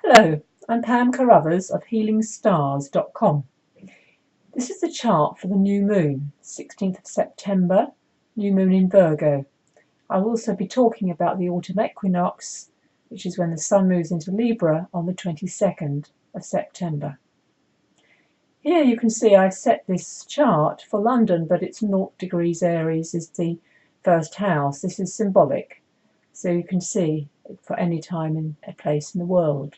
Hello, I'm Pam Carruthers of healingstars.com. This is the chart for the new moon, 16th of September, new moon in Virgo. I'll also be talking about the autumn equinox, which is when the sun moves into Libra on the 22nd of September. Here you can see I've set this chart for London, but it's 0 degrees Aries is the first house. This is symbolic, so you can see it for any time and a place in the world.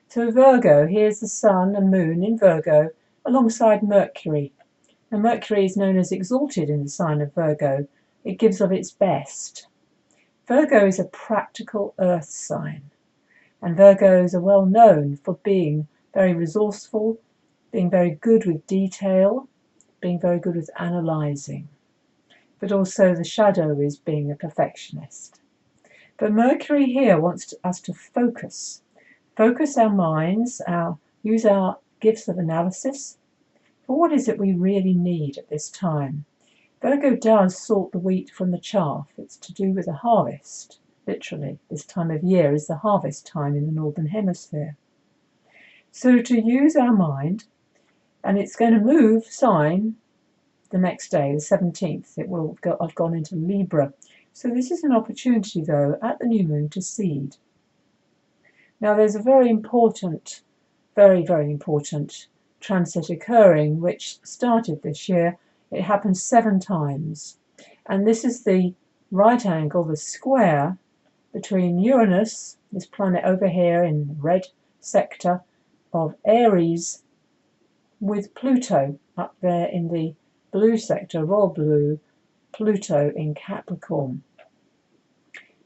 So Virgo, here's the sun and moon in Virgo alongside Mercury. Now Mercury is known as exalted in the sign of Virgo. It gives of its best. Virgo is a practical earth sign, and Virgos are well known for being very resourceful, being very good with detail, being very good with analysing. But also the shadow is being a perfectionist. But Mercury here wants us to focus our minds, use our gifts of analysis for what is it we really need at this time. Virgo does sort the wheat from the chaff. It's to do with the harvest. Literally, this time of year is the harvest time in the Northern Hemisphere. So to use our mind, and it's going to move sign the next day, the 17th. It will have gone into Libra. So this is an opportunity, though, at the new moon to seed. Now there's a very important transit occurring which started this year. It happened 7 times, and this is the right angle, the square between Uranus, this planet over here in the red sector of Aries, with Pluto up there in the blue sector, royal blue, Pluto in Capricorn.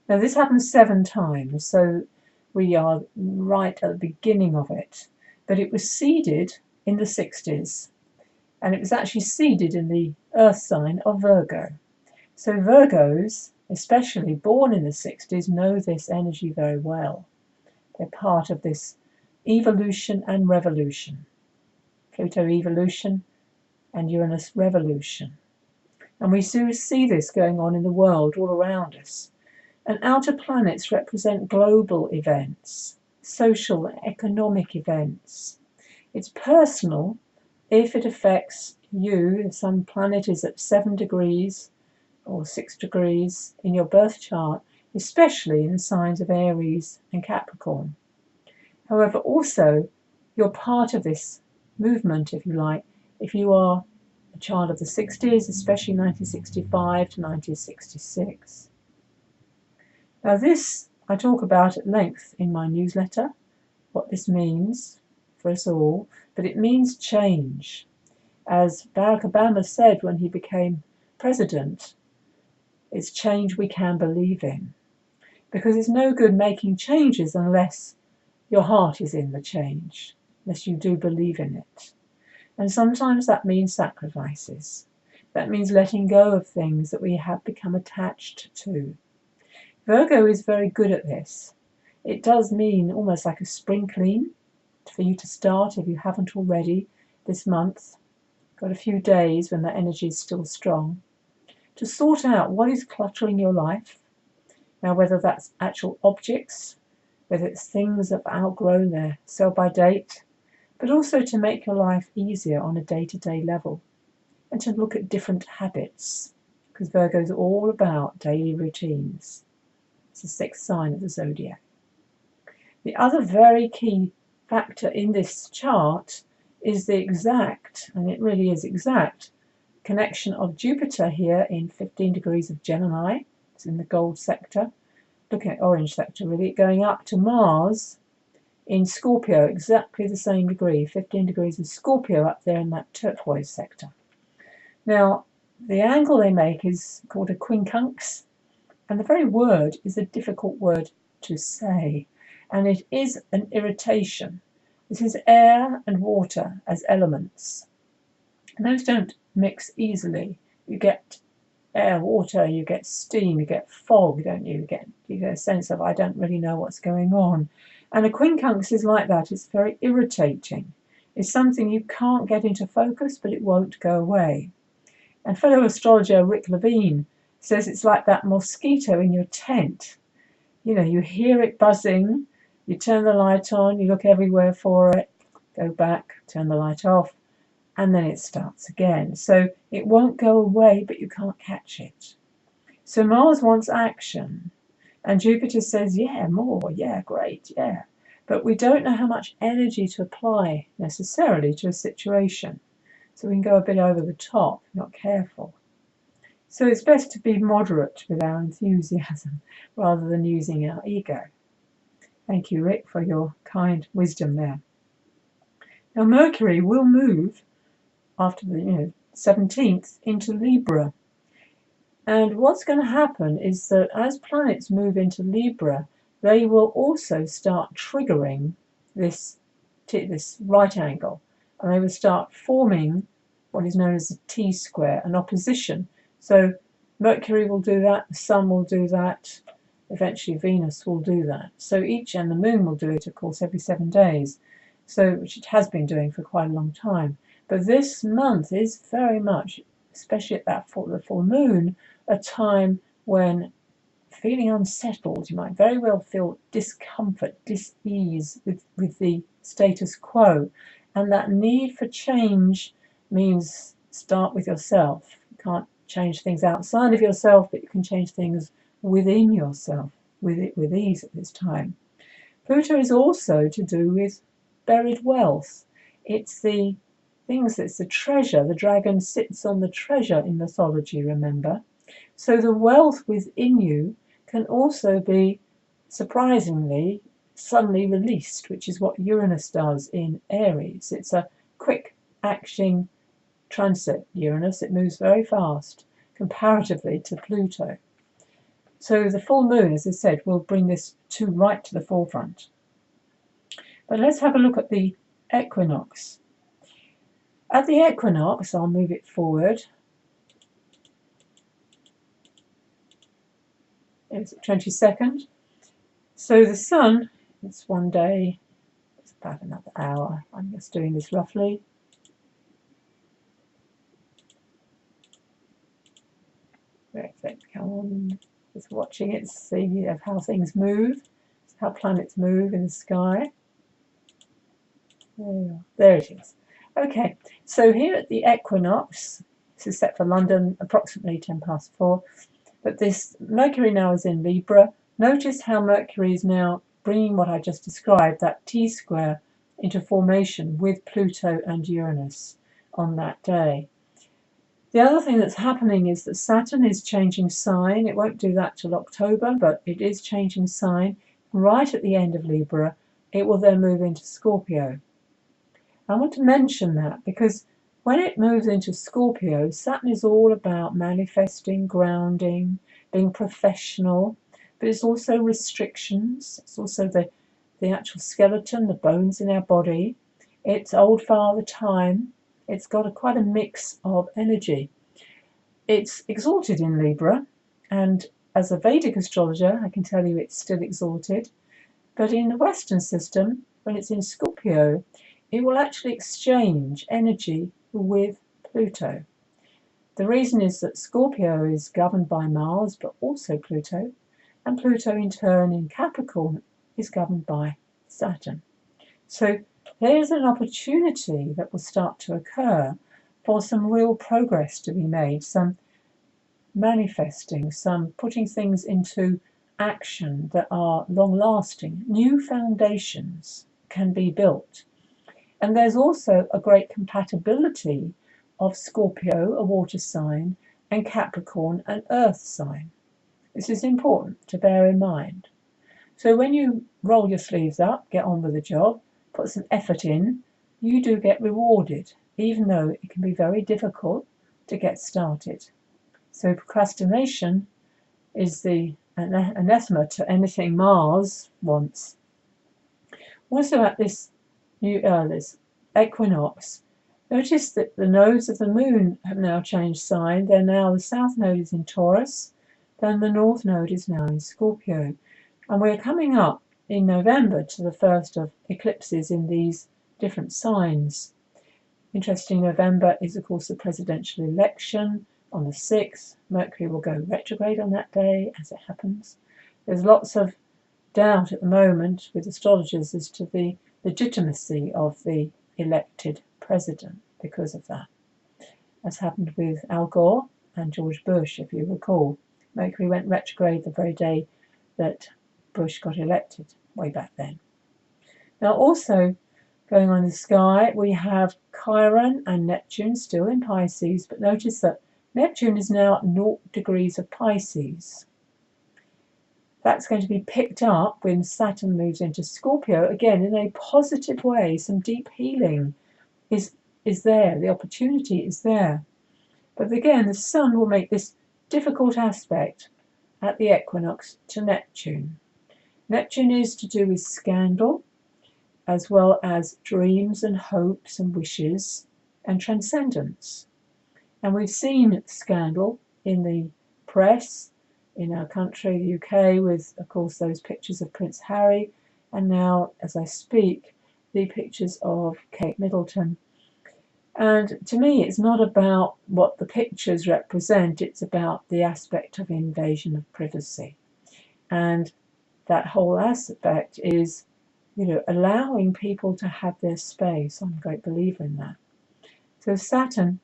Now this happened 7 times, so we are right at the beginning of it, but it was seeded in the 60s, and it was actually seeded in the earth sign of Virgo. So Virgos, especially born in the 60s, know this energy very well. They're part of this evolution and revolution. Pluto evolution and Uranus revolution. And we see this going on in the world all around us. And outer planets represent global events, social and economic events. It's personal if it affects you. If some planet is at 7 degrees or 6 degrees in your birth chart, especially in the signs of Aries and Capricorn. However, also, you're part of this movement, if you like, if you are a child of the 60s, especially 1965 to 1966. Now this I talk about at length in my newsletter, what this means for us all, but it means change. As Barack Obama said when he became president, it's change we can believe in. Because it's no good making changes unless your heart is in the change, unless you do believe in it. And sometimes that means sacrifices. That means letting go of things that we have become attached to. Virgo is very good at this. It does mean almost like a spring clean for you to start if you haven't already this month. Got a few days when that energy is still strong. To sort out what is cluttering your life. Now whether that's actual objects, whether it's things that have outgrown their sell-by date, but also to make your life easier on a day-to-day level. And to look at different habits, because Virgo is all about daily routines. It's the 6th sign of the zodiac. The other very key factor in this chart is the exact, and it really is exact, connection of Jupiter here in 15 degrees of Gemini. It's in the gold sector, looking at orange sector really, going up to Mars in Scorpio, exactly the same degree, 15 degrees of Scorpio up there in that turquoise sector. Now, the angle they make is called a quincunx, and the very word is a difficult word to say, and it is an irritation. This is air and water as elements. And those don't mix easily. You get air, water, you get steam, you get fog, don't you? You get a sense of, I don't really know what's going on. And a quincunx is like that. It's very irritating. It's something you can't get into focus, but it won't go away. And fellow astrologer Rick Levine says it's like that mosquito in your tent. You know, you hear it buzzing, You turn the light on, you look everywhere for it, go back, turn the light off, and then it starts again. So it won't go away, but you can't catch it. So Mars wants action, and Jupiter says, yeah, more, yeah, great, yeah. But we don't know how much energy to apply necessarily to a situation. So we can go a bit over the top, if not careful. So it's best to be moderate with our enthusiasm rather than using our ego. Thank you, Rick, for your kind wisdom there. Now Mercury will move after the 17th into Libra. And what's going to happen is that as planets move into Libra, they will also start triggering this right angle, and they will start forming what is known as a T-square, an opposition. So Mercury will do that, the Sun will do that, eventually Venus will do that. So and the Moon will do it, of course, every 7 days, so which it has been doing for quite a long time. But this month is very much, especially at the full moon, a time when feeling unsettled, you might very well feel discomfort, dis-ease with the status quo. And that need for change means start with yourself. You can't change things outside of yourself, but you can change things within yourself with ease at this time. Pluto is also to do with buried wealth. It's the things, it's the treasure. The dragon sits on the treasure in mythology, remember? So the wealth within you can also be, surprisingly, suddenly released, which is what Uranus does in Aries. It's a quick acting transit, Uranus. It moves very fast comparatively to Pluto. So the full moon, as I said, will bring this right to the forefront. But let's have a look at the equinox. At the equinox, I'll move it forward. It's 22nd. So the sun, it's 1 day, it's about another hour. I'm just doing this roughly. Come on, just watching it, see how things move, how planets move in the sky. There it is. Okay, so here at the equinox, this is set for London, approximately 4:10. But this Mercury now is in Libra. Notice how Mercury is now bringing what I just described, that T-square, into formation with Pluto and Uranus on that day. The other thing that's happening is that Saturn is changing sign. It won't do that till October, but it is changing sign. Right at the end of Libra, it will then move into Scorpio. I want to mention that because when it moves into Scorpio, Saturn is all about manifesting, grounding, being professional, but it's also restrictions. It's also the actual skeleton, the bones in our body. It's old father time. It's got quite a mix of energy. It's exalted in Libra, and as a Vedic astrologer, I can tell you it's still exalted. But in the Western system, when it's in Scorpio, it will actually exchange energy with Pluto. The reason is that Scorpio is governed by Mars, but also Pluto, and Pluto in turn in Capricorn is governed by Saturn. So there's an opportunity that will start to occur for some real progress to be made, some manifesting, some putting things into action that are long-lasting. New foundations can be built. And there's also a great compatibility of Scorpio, a water sign, and Capricorn, an earth sign. This is important to bear in mind. So when you roll your sleeves up, get on with the job, put some effort in, you do get rewarded, even though it can be very difficult to get started. So procrastination is the anathema to anything Mars wants. Also at this this equinox, notice that the nodes of the moon have now changed sign. They're now, the south node is in Taurus, then the north node is now in Scorpio. And we're coming up in November to the first of eclipses in these different signs. Interesting, November is of course the presidential election on the 6th. Mercury will go retrograde on that day, as it happens. There's lots of doubt at the moment with astrologers as to the legitimacy of the elected president because of that, as happened with Al Gore and George Bush, if you recall. Mercury went retrograde the very day that Bush got elected, way back then. Now also going on in the sky, we have Chiron and Neptune still in Pisces, but notice that Neptune is now at 0 degrees of Pisces. That's going to be picked up when Saturn moves into Scorpio, again in a positive way. Some deep healing is there, the opportunity is there. But again, the Sun will make this difficult aspect at the equinox to Neptune. Neptune is to do with scandal, as well as dreams and hopes and wishes and transcendence. And we've seen scandal in the press, in our country, the UK, with, of course, those pictures of Prince Harry, and now, as I speak, the pictures of Kate Middleton. And to me, it's not about what the pictures represent, it's about the aspect of invasion of privacy. And that whole aspect is, allowing people to have their space. I'm a great believer in that. So Saturn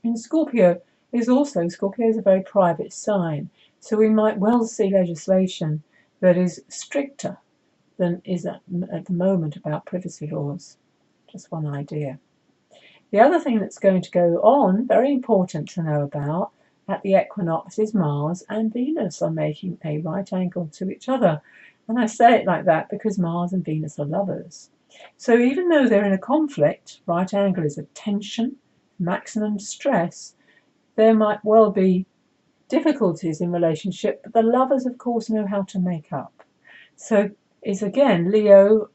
in Scorpio is a very private sign. So we might well see legislation that is stricter than is at the moment about privacy laws. Just one idea. The other thing that's going to go on, very important to know about, at the equinox is Mars and Venus are making a right angle to each other. And I say it like that because Mars and Venus are lovers. So even though they're in a conflict, right angle is a tension, maximum stress, there might well be difficulties in relationship, but the lovers, of course, know how to make up. So it's again, Leo,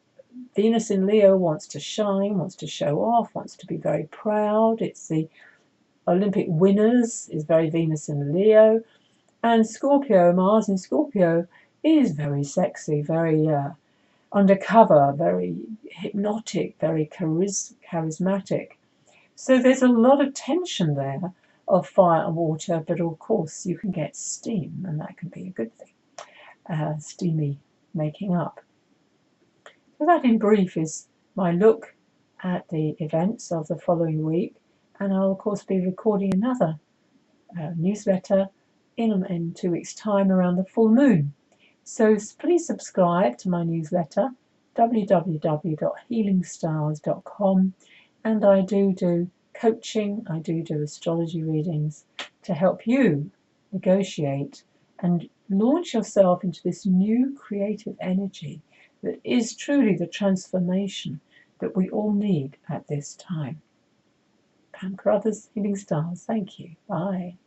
Venus in Leo wants to shine, wants to show off, wants to be very proud. It's the Olympic winners, is very Venus in Leo. And Scorpio, Mars in Scorpio, is very sexy, very undercover, very hypnotic, very charismatic. So there's a lot of tension there of fire and water, but of course you can get steam, and that can be a good thing. Steamy making up. So that in brief is my look at the events of the following week, and I'll of course be recording another newsletter in 2 weeks' time around the full moon. So please subscribe to my newsletter, www.healingstars.com, and I do coaching, I do astrology readings to help you negotiate and launch yourself into this new creative energy that is truly the transformation that we all need at this time. Pam Carruthers, Healing Stars. Thank you. Bye.